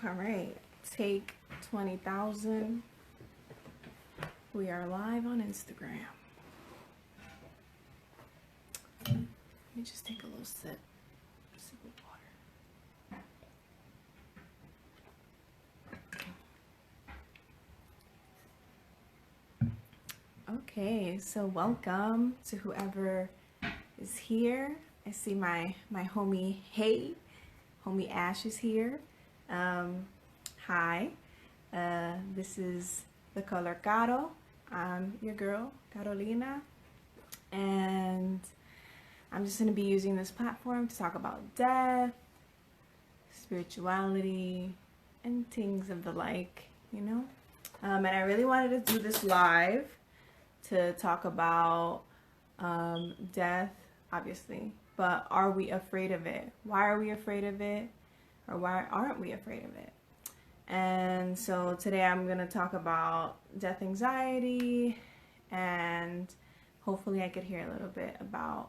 All right, take 20,000. We are live on Instagram. Let me just take a little sip of water. Okay, so welcome to whoever is here. I see my homie homie Ash is here. Hi, this is the color Caro. I'm your girl, Carolina, and I'm just going to be using this platform to talk about death, spirituality, and things of the like, you know. And I really wanted to do this live to talk about death, obviously, but are we afraid of it? Why are we afraid of it? Or why aren't we afraid of it? And so today I'm going to talk about death anxiety, and hopefully I could hear a little bit about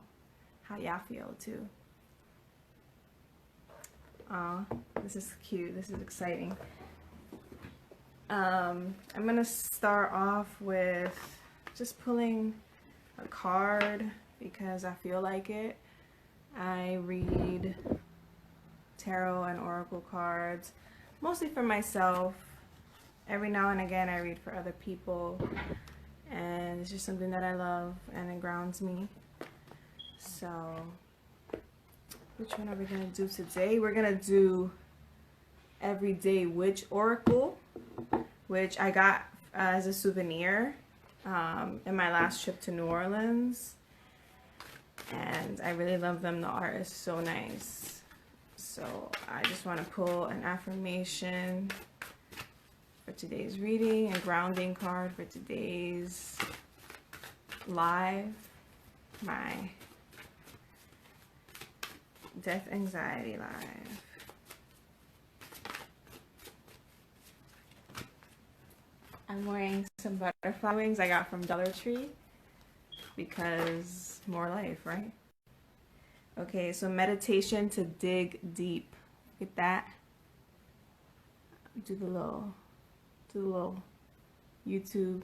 how y'all feel too. This is cute. This is exciting. I'm going to start off with just pulling a card because I feel like it. I read tarot and oracle cards mostly for myself. Every now and again I read for other people, and it's just something that I love and it grounds me. So which one are we gonna do today? We're gonna do Everyday Witch Oracle, which I got as a souvenir in my last trip to New Orleans, and I really love them. The art is so nice. So I just want to pull an affirmation for today's reading, a grounding card for today's live, my death anxiety live. I'm wearing some butterfly wings I got from Dollar Tree because more life, right? Okay, so meditation to dig deep. Look at that. Do the little YouTube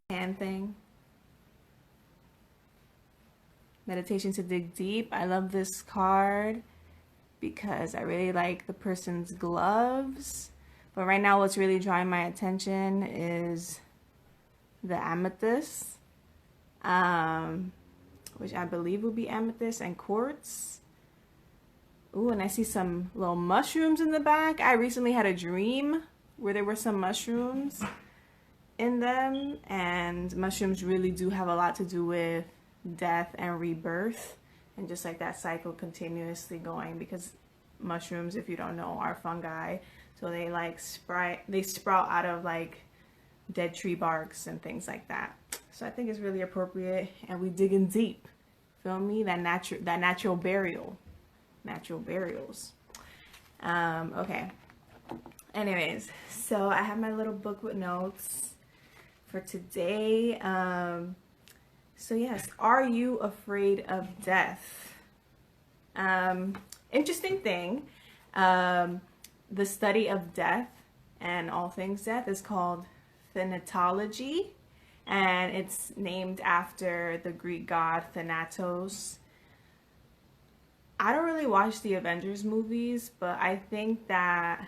hand thing. Meditation to dig deep. I love this card because I really like the person's gloves. But right now what's really drawing my attention is the amethyst. Which I believe will be amethyst and quartz. Ooh, and I see some little mushrooms in the back. I recently had a dream where there were some mushrooms in them, and mushrooms really do have a lot to do with death and rebirth, and just like that cycle continuously going, because mushrooms, if you don't know, are fungi. So they like sprout out of like dead tree barks and things like that. So I think it's really appropriate, and we digging deep. Feel me? That natural burials. Okay. Anyways, so I have my little book with notes for today. So yes, are you afraid of death? Interesting thing. The study of death and all things death is called thanatology. And it's named after the Greek god Thanatos. I don't really watch the Avengers movies, but I think that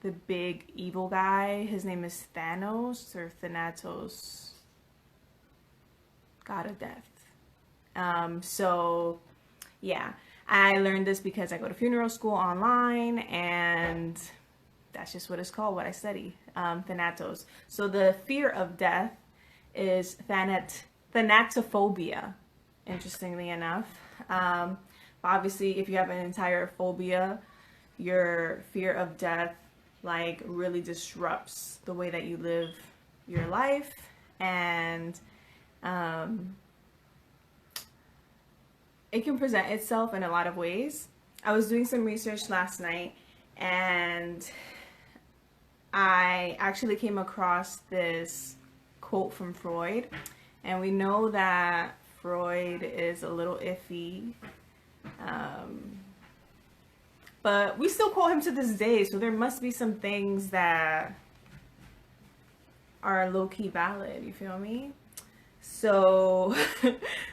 the big evil guy, his name is Thanos or Thanatos, god of death. So yeah, I learned this because I go to funeral school online, and that's just what it's called, what I study, Thanatos. So the fear of death is thanatophobia, interestingly enough. Obviously, if you have an entire phobia, your fear of death like really disrupts the way that you live your life, and it can present itself in a lot of ways. I was doing some research last night, and I actually came across this quote from Freud, and we know that Freud is a little iffy But we still quote him to this day, so there must be some things that are low-key valid, you feel me? So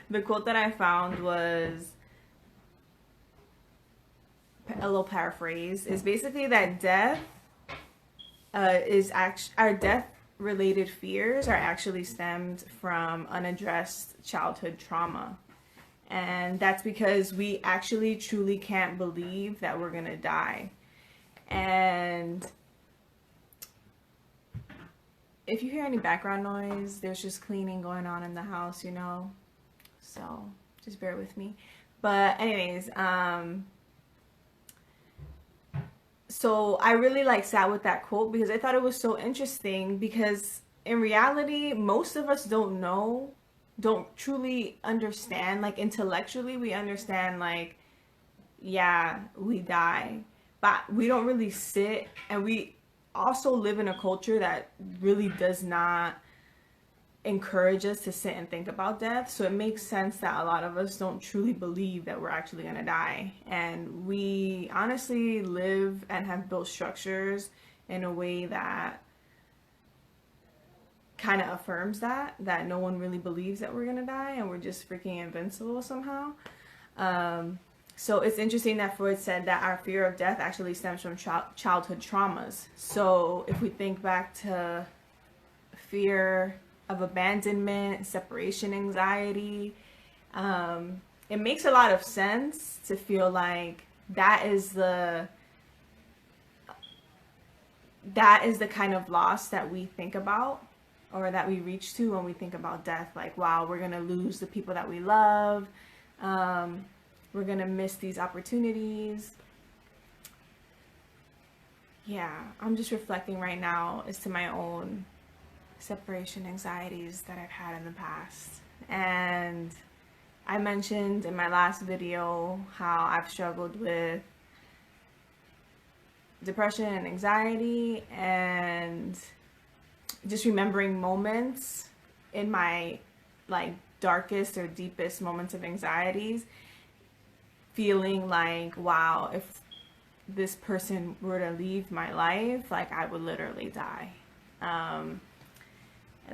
the quote that I found was a little paraphrase, is basically that death is actually our death related fears are actually stemmed from unaddressed childhood trauma. And that's because we actually truly can't believe that we're gonna die. And if you hear any background noise, there's just cleaning going on in the house, you know, so just bear with me. But anyways, so I really like sat with that quote because I thought it was so interesting, because in reality most of us don't truly understand, like intellectually we understand, like, yeah, we die, but we don't really sit, and we also live in a culture that really does not encourage us to sit and think about death. So it makes sense that a lot of us don't truly believe that we're actually going to die. And we honestly live and have built structures in a way that kind of affirms that no one really believes that we're going to die, and we're just freaking invincible somehow. So it's interesting that Freud said that our fear of death actually stems from childhood traumas. So if we think back to fear of abandonment, separation anxiety, it makes a lot of sense to feel like that is the kind of loss that we think about, or that we reach to when we think about death. Like, wow, we're gonna lose the people that we love. We're gonna miss these opportunities. Yeah, I'm just reflecting right now as to my own separation anxieties that I've had in the past. And I mentioned in my last video how I've struggled with depression and anxiety, and just remembering moments in my like darkest or deepest moments of anxieties, feeling like, wow, if this person were to leave my life, like I would literally die. And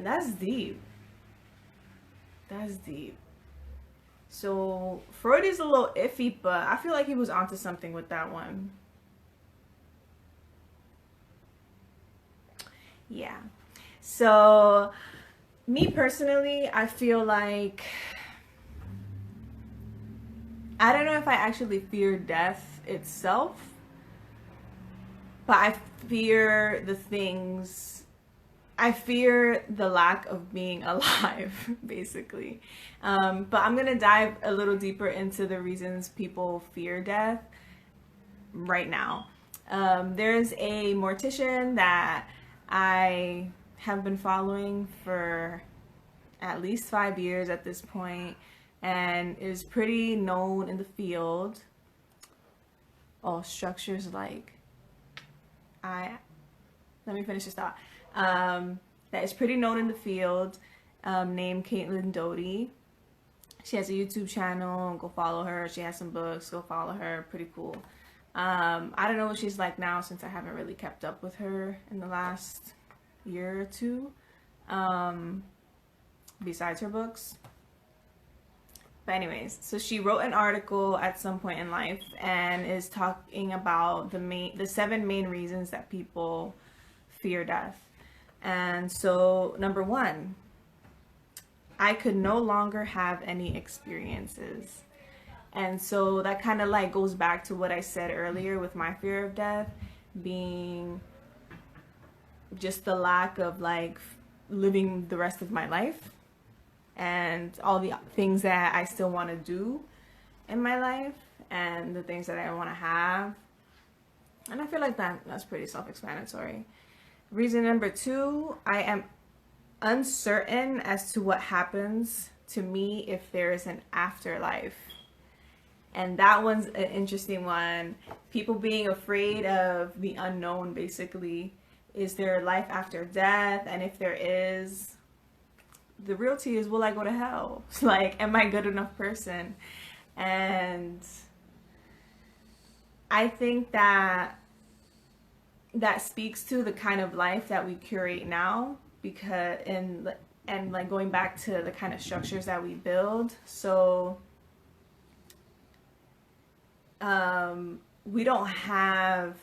that's deep. That's deep. So Freud is a little iffy, but I feel like he was onto something with that one. Yeah. So me personally, I feel like, I don't know if I actually fear death itself, but I fear the lack of being alive, basically. But I'm gonna dive a little deeper into the reasons people fear death right now. There's a mortician that I have been following for at least 5 years at this point, and is pretty known in the field. Oh, structures like, let me finish this thought. That is pretty known in the field, named Caitlin Doty. She has a YouTube channel, go follow her. She has some books, go follow her, pretty cool. I don't know what she's like now, since I haven't really kept up with her in the last year or two, besides her books. But anyways, so she wrote an article at some point in life and is talking about the 7 main reasons that people fear death. And so number 1, I could no longer have any experiences. And so that kind of like goes back to what I said earlier with my fear of death being just the lack of like living the rest of my life and all the things that I still want to do in my life and the things that I want to have. And I feel like that's pretty self-explanatory. Reason number 2, I am uncertain as to what happens to me if there is an afterlife. And that one's an interesting one. People being afraid of the unknown, basically. Is there life after death? And if there is, the reality is, will I go to hell? Like, am I a good enough person? And I think that speaks to the kind of life that we curate now, because and like going back to the kind of structures that we build. So we don't have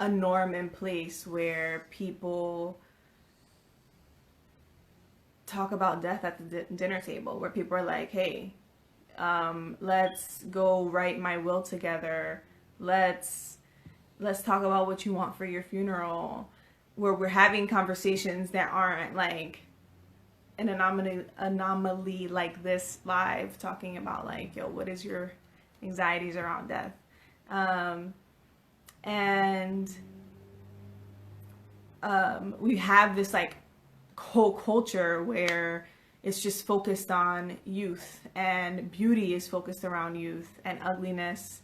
a norm in place where people talk about death at the dinner table, where people are like, hey, let's go write my will together. Let's talk about what you want for your funeral, where we're having conversations that aren't like an anomaly like this live, talking about like, yo, what is your anxieties around death? And we have this like whole culture where it's just focused on youth, and beauty is focused around youth, and ugliness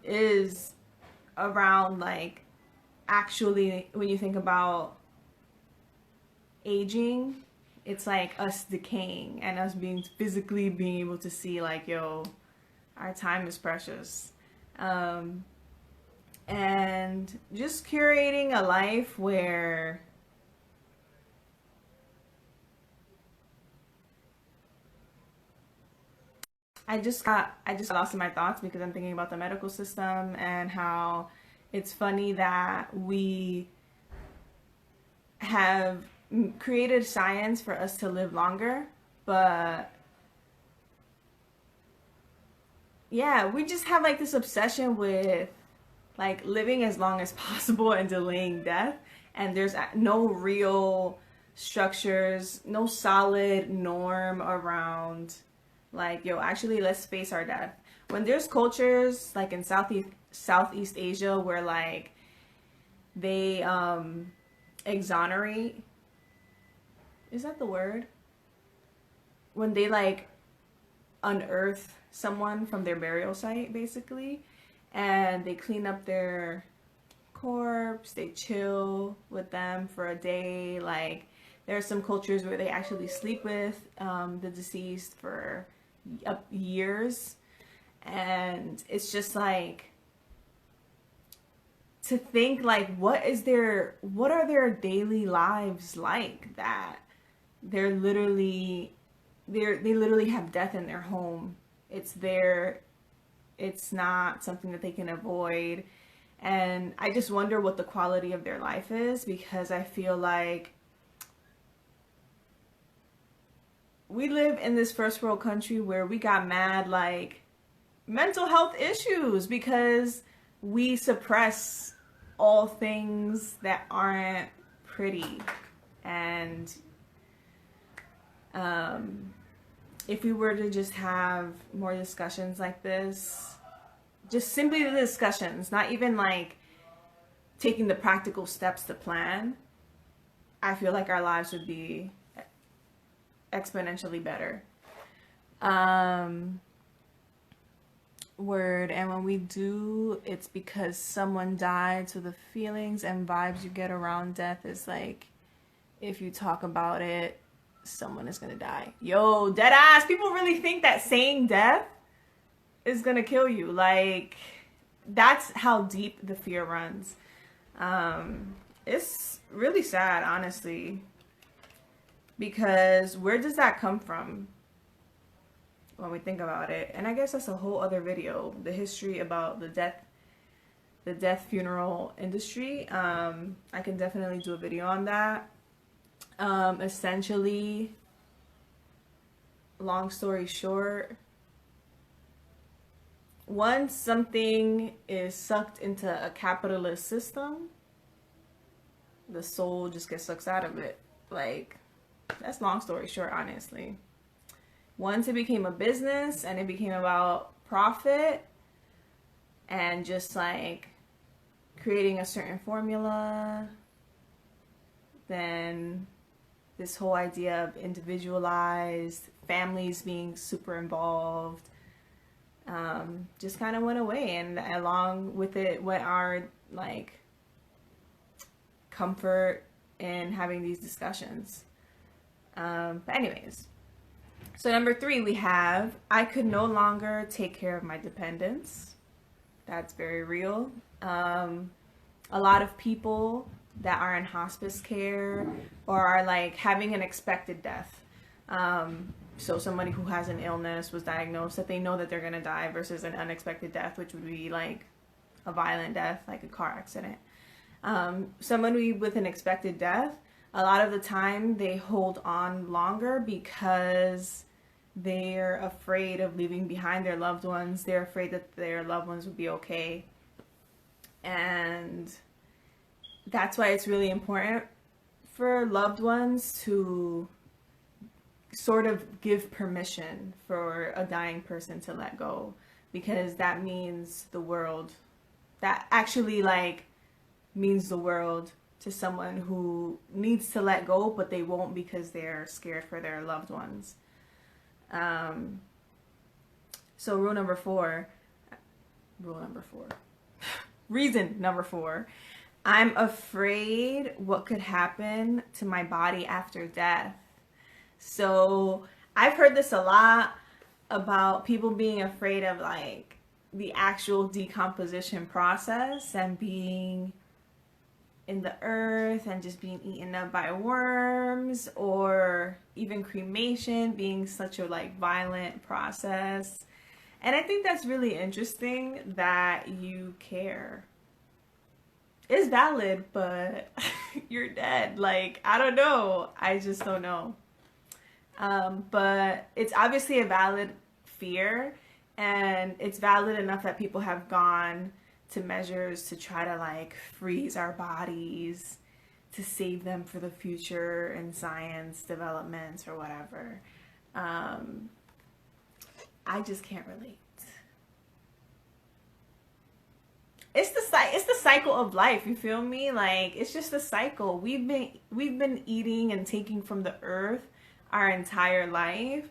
is around like, actually, when you think about aging, it's like us decaying and us physically being able to see like, yo, our time is precious. And just curating a life where I just got lost in my thoughts, because I'm thinking about the medical system and how it's funny that we have created science for us to live longer, but yeah, we just have like this obsession with like living as long as possible and delaying death, and there's no real structures, no solid norm around like, yo, actually let's face our death. When there's cultures like in Southeast Asia where like they exonerate, is that the word? When they like unearth someone from their burial site, basically, and they clean up their corpse, they chill with them for a day. Like, there are some cultures where they actually sleep with the deceased for years, and it's just like, to think like, what are their daily lives like, that they literally have death in their home. It's not something that they can avoid. And I just wonder what the quality of their life is, because I feel like we live in this first world country where we got mad like mental health issues because we suppress all things that aren't pretty. And if we were to just have more discussions like this, just simply the discussions, not even like taking the practical steps to plan, I feel like our lives would be exponentially better. Word. And when we do, it's because someone died, so the feelings and vibes you get around death is like, if you talk about it, someone is gonna die. Yo, dead ass. People really think that saying death is gonna kill you. Like, that's how deep the fear runs. It's really sad, honestly, because where does that come from when we think about it? And I guess that's a whole other video, the history about the death funeral industry. I can definitely do a video on that. Essentially, long story short, once something is sucked into a capitalist system, the soul just gets sucked out of it. Like, that's long story short, honestly. Once it became a business and it became about profit and just like creating a certain formula, then this whole idea of individualized families being super involved just kind of went away, and along with it went our like comfort in having these discussions. But anyways, so number 3, we have, I could no longer take care of my dependents. That's very real. A lot of people that are in hospice care or are like having an expected death. So somebody who has an illness was diagnosed that they know that they're going to die versus an unexpected death, which would be like a violent death, like a car accident. Somebody with an expected death, a lot of the time they hold on longer because they're afraid of leaving behind their loved ones. They're afraid that their loved ones would be okay. And that's why it's really important for loved ones to sort of give permission for a dying person to let go, because that means the world. That actually like means the world to someone who needs to let go, but they won't because they're scared for their loved ones. So rule number four, reason number four, I'm afraid what could happen to my body after death. So I've heard this a lot about people being afraid of like the actual decomposition process and being in the earth and just being eaten up by worms, or even cremation being such a like violent process. And I think that's really interesting that you care. It's valid, but you're dead. Like, I don't know. I just don't know. But it's obviously a valid fear, and it's valid enough that people have gone to measures to try to like freeze our bodies to save them for the future in science developments or whatever. I just can't relate. It's the cycle of life, you feel me? Like, it's just a cycle. We've been eating and taking from the earth our entire life.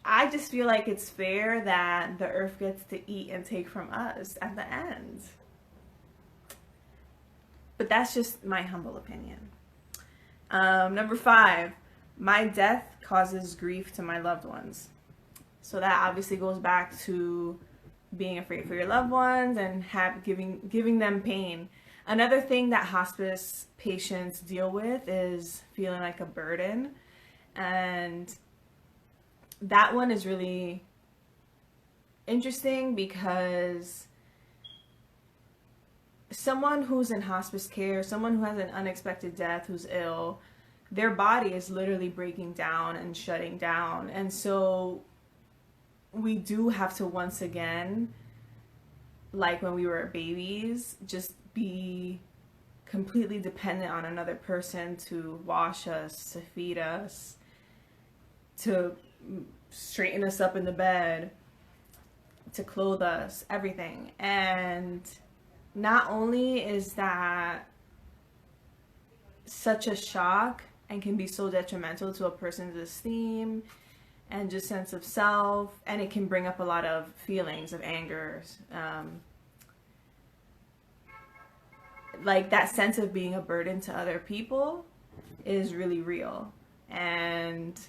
I just feel like it's fair that the earth gets to eat and take from us at the end. But that's just my humble opinion. Number 5, my death causes grief to my loved ones. So that obviously goes back to being afraid for your loved ones and giving them pain. Another thing that hospice patients deal with is feeling like a burden. And that one is really interesting because someone who's in hospice care, someone who has an unexpected death, who's ill, their body is literally breaking down and shutting down. And so we do have to once again, like when we were babies, just be completely dependent on another person to wash us, to feed us, to straighten us up in the bed, to clothe us, everything. And not only is that such a shock and can be so detrimental to a person's esteem and just sense of self, and it can bring up a lot of feelings of anger, like that sense of being a burden to other people is really real. And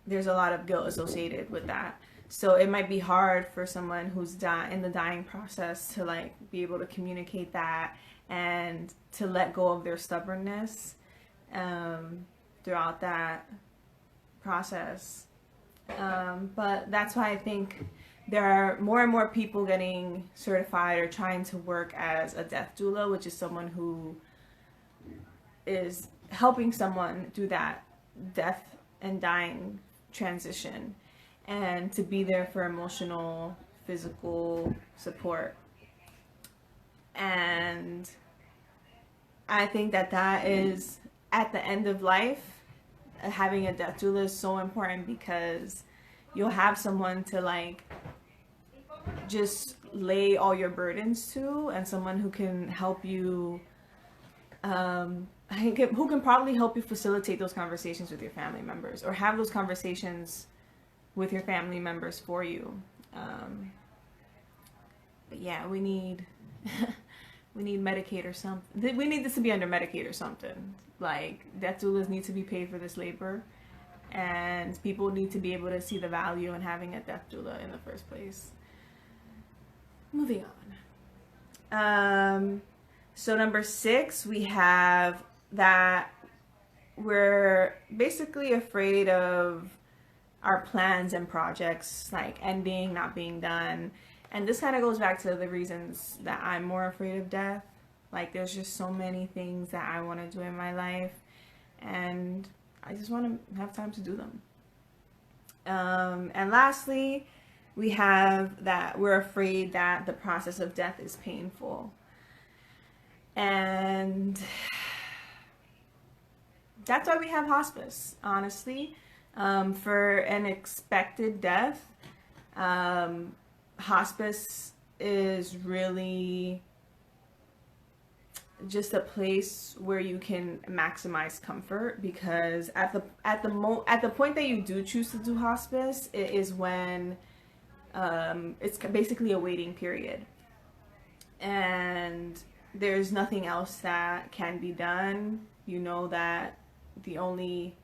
there's a lot of guilt associated with that. So it might be hard for someone who's in the dying process to like be able to communicate that and to let go of their stubbornness throughout that process. But that's why I think there are more and more people getting certified or trying to work as a death doula, which is someone who is helping someone do that death and dying transition, and to be there for emotional, physical support. And I think that is, at the end of life, having a death doula is so important, because you'll have someone to like just lay all your burdens to, and someone who can help you, who can probably help you facilitate those conversations with your family members, or have those conversations with your family members for you. But yeah, we need Medicaid or something. We need this to be under Medicaid or something. Like, death doulas need to be paid for this labor, and people need to be able to see the value in having a death doula in the first place. moving on. So number 6, we have that we're basically afraid of our plans and projects like ending, not being done. And this kind of goes back to the reasons that I'm more afraid of death. Like there's just so many things that I want to do in my life, and I just want to have time to do them. And lastly, we have that we're afraid that the process of death is painful. And that's why we have hospice, honestly. For an expected death, hospice is really just a place where you can maximize comfort, because at the point that you do choose to do hospice, it is when it's basically a waiting period, and there's nothing else that can be done. You know that the only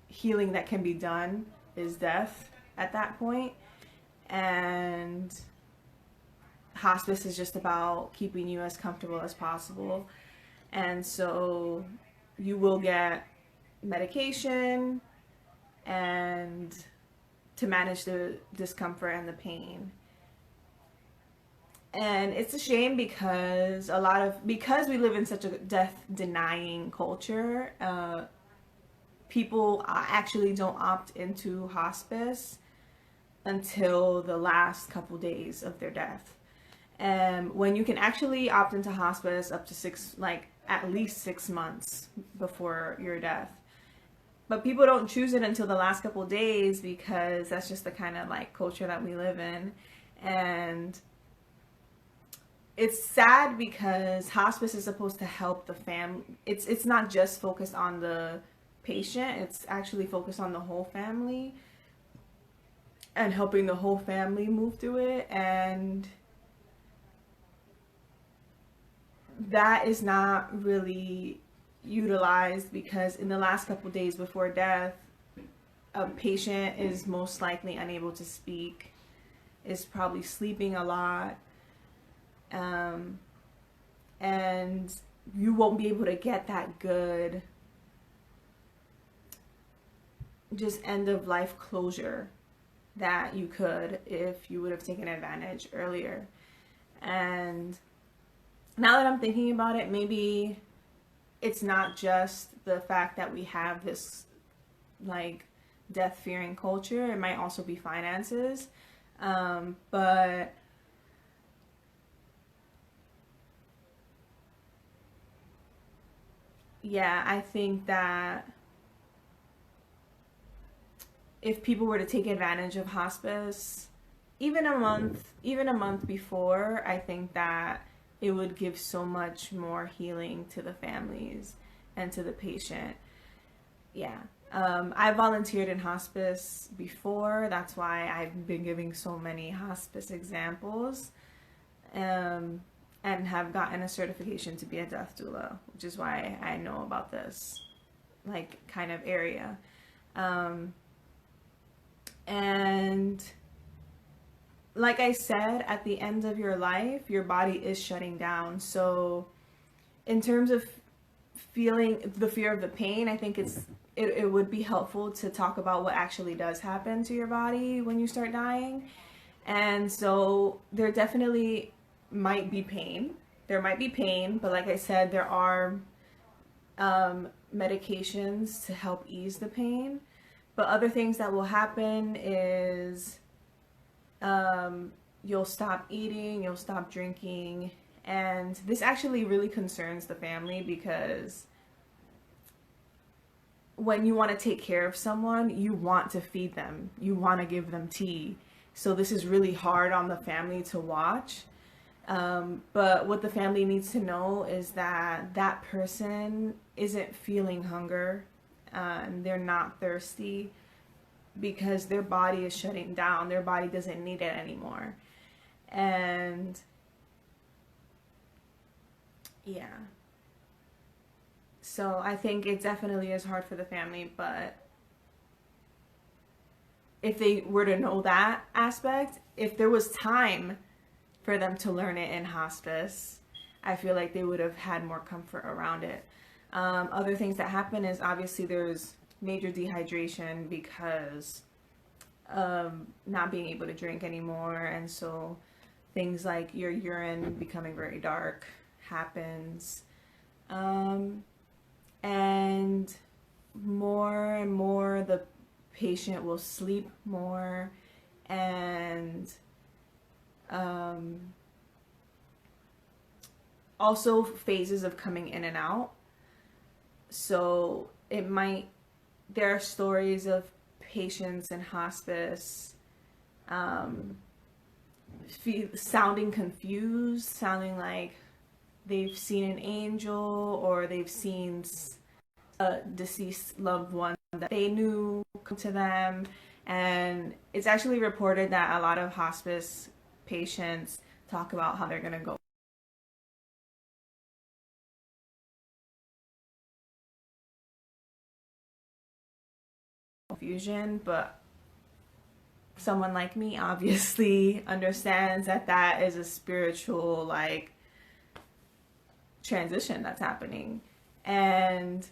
healing that can be done is death at that point, and hospice is just about keeping you as comfortable as possible. And so you will get medication and to manage the discomfort and the pain. And it's a shame because because we live in such a death denying culture, people actually don't opt into hospice until the last couple days of their death. And when you can actually opt into hospice up to at least 6 months before your death. But people don't choose it until the last couple days because that's just the kind of like culture that we live in. And it's sad because hospice is supposed to help the family. It's not just focused on the patient, it's actually focused on the whole family and helping the whole family move through it. And that is not really utilized because in the last couple days before death, a patient is most likely unable to speak, is probably sleeping a lot, and you won't be able to get that good just end of life closure that you could if you would have taken advantage earlier. And now that I'm thinking about it, maybe it's not just the fact that we have this like death fearing culture. It might also be finances. But yeah, I think that if people were to take advantage of hospice, even a month before, I think that it would give so much more healing to the families and to the patient. Yeah. I volunteered in hospice before. That's why I've been giving so many hospice examples, and have gotten a certification to be a death doula, which is why I know about this like kind of area. And like I said, at the end of your life, your body is shutting down. So in terms of feeling the fear of the pain, I think it would be helpful to talk about what actually does happen to your body when you start dying. And so there definitely might be pain. There might be pain, but like I said, there are medications to help ease the pain. But other things that will happen is you'll stop eating, you'll stop drinking, and this actually really concerns the family because when you want to take care of someone, you want to feed them, you want to give them tea. So this is really hard on the family to watch. But what the family needs to know is that that person isn't feeling hunger, and they're not thirsty because their body is shutting down. Their body doesn't need it anymore. And yeah. So I think it definitely is hard for the family, but if they were to know that aspect, if there was time for them to learn it in hospice. I feel like they would have had more comfort around it. Other things that happen is obviously there's major dehydration because of not being able to drink anymore, and so things like your urine becoming very dark happens. And more the patient will sleep more, and also phases of coming in and out. So there are stories of patients in hospice sounding confused, sounding like they've seen an angel or they've seen a deceased loved one that they knew come to them. And it's actually reported that a lot of hospice patients talk about how they're going to go confusion, but someone like me obviously understands that that is a spiritual like transition that's happening. And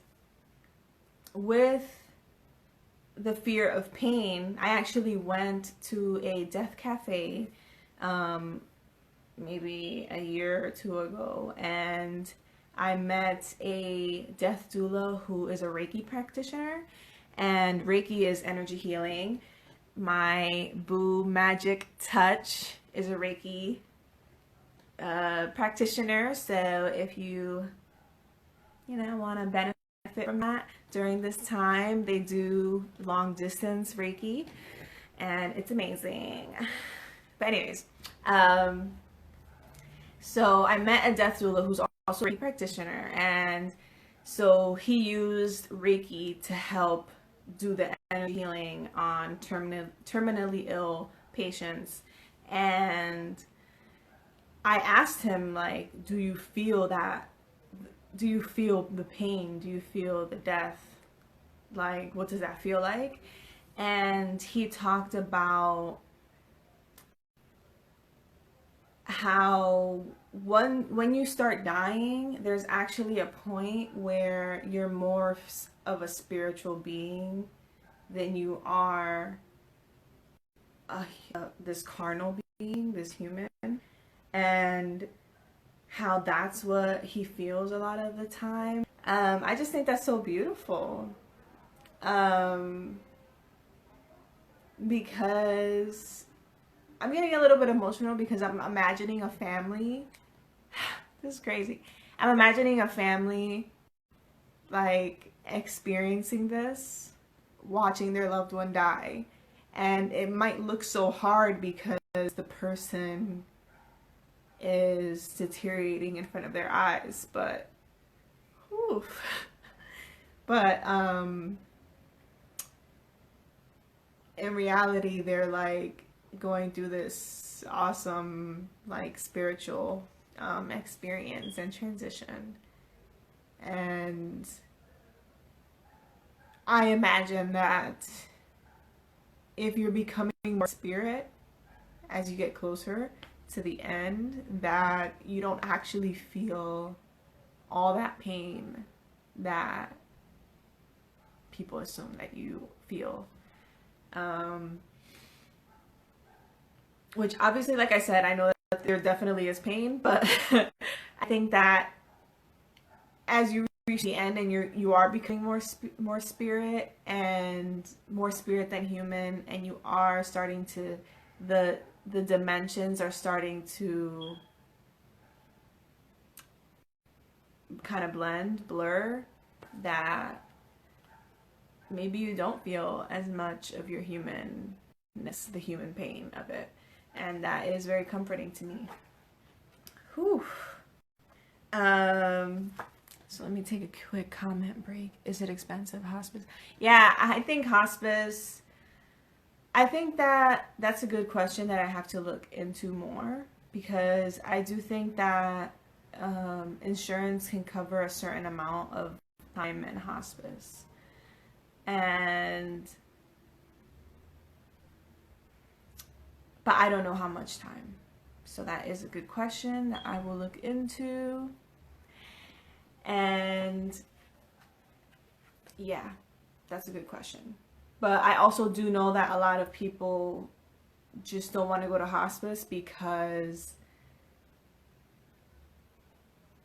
with the fear of pain, I actually went to a death cafe maybe a year or two ago, and I met a death doula who is a Reiki practitioner, and Reiki is energy healing. My boo Magic Touch is a Reiki practitioner, so if you want to benefit from that during this time, they do long distance Reiki, and it's amazing. But anyways, so I met a death doula who's also a Reiki practitioner, and so he used Reiki to help do the energy healing on terminally ill patients. And I asked him, like, do you feel that? Do you feel the pain? Do you feel the death? Like, what does that feel like? And he talked about how when you start dying, there's actually a point where you're more of a spiritual being than you are this carnal being, this human. And how that's what he feels a lot of the time. I just think that's so beautiful. Because I'm getting a little bit emotional because I'm imagining a family. This is crazy. I'm imagining a family like experiencing this, watching their loved one die. And it might look so hard because the person is deteriorating in front of their eyes, but oof. But in reality, they're like going through this awesome like spiritual experience and transition. And I imagine that if you're becoming more spirit as you get closer to the end, that you don't actually feel all that pain that people assume that you feel. Which obviously, like I said, I know that there definitely is pain, but I think that as you reach the end and you are becoming more spirit and more spirit than human, and you are starting to the dimensions are starting to kind of blur, that maybe you don't feel as much of your humanness, the human pain of it. And that is very comforting to me. Whew. So let me take a quick comment break. Is it expensive, hospice? Yeah, I think hospice, I think that that's a good question that I have to look into more, because I do think that insurance can cover a certain amount of time in hospice. But I don't know how much time. So that is a good question that I will look into. And yeah, that's a good question. But I also do know that a lot of people just don't want to go to hospice because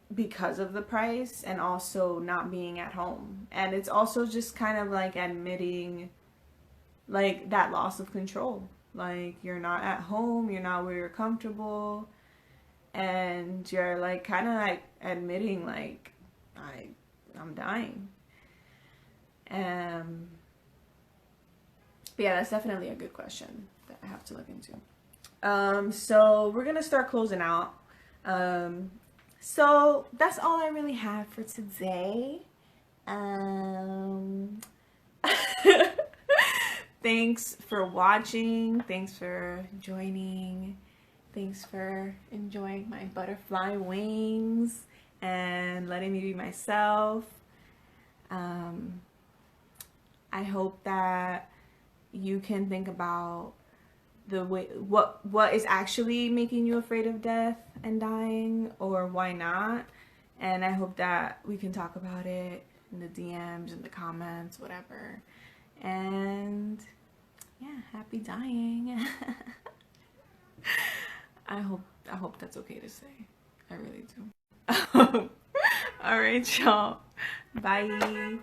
of the price and also not being at home. And it's also just kind of like admitting like that loss of control. Like you're not at home, you're not where you're comfortable, and you're like kind of like admitting like I'm dying. But yeah, that's definitely a good question that I have to look into. So we're gonna start closing out. So that's all I really have for today. Thanks for watching. Thanks for joining. Thanks for enjoying my butterfly wings and letting me be myself. I hope that you can think about the way what is actually making you afraid of death and dying, or why not. And I hope that we can talk about it in the DMs, in the comments, whatever. And yeah, happy dying. I hope that's okay to say. I really do. All right, y'all. Bye.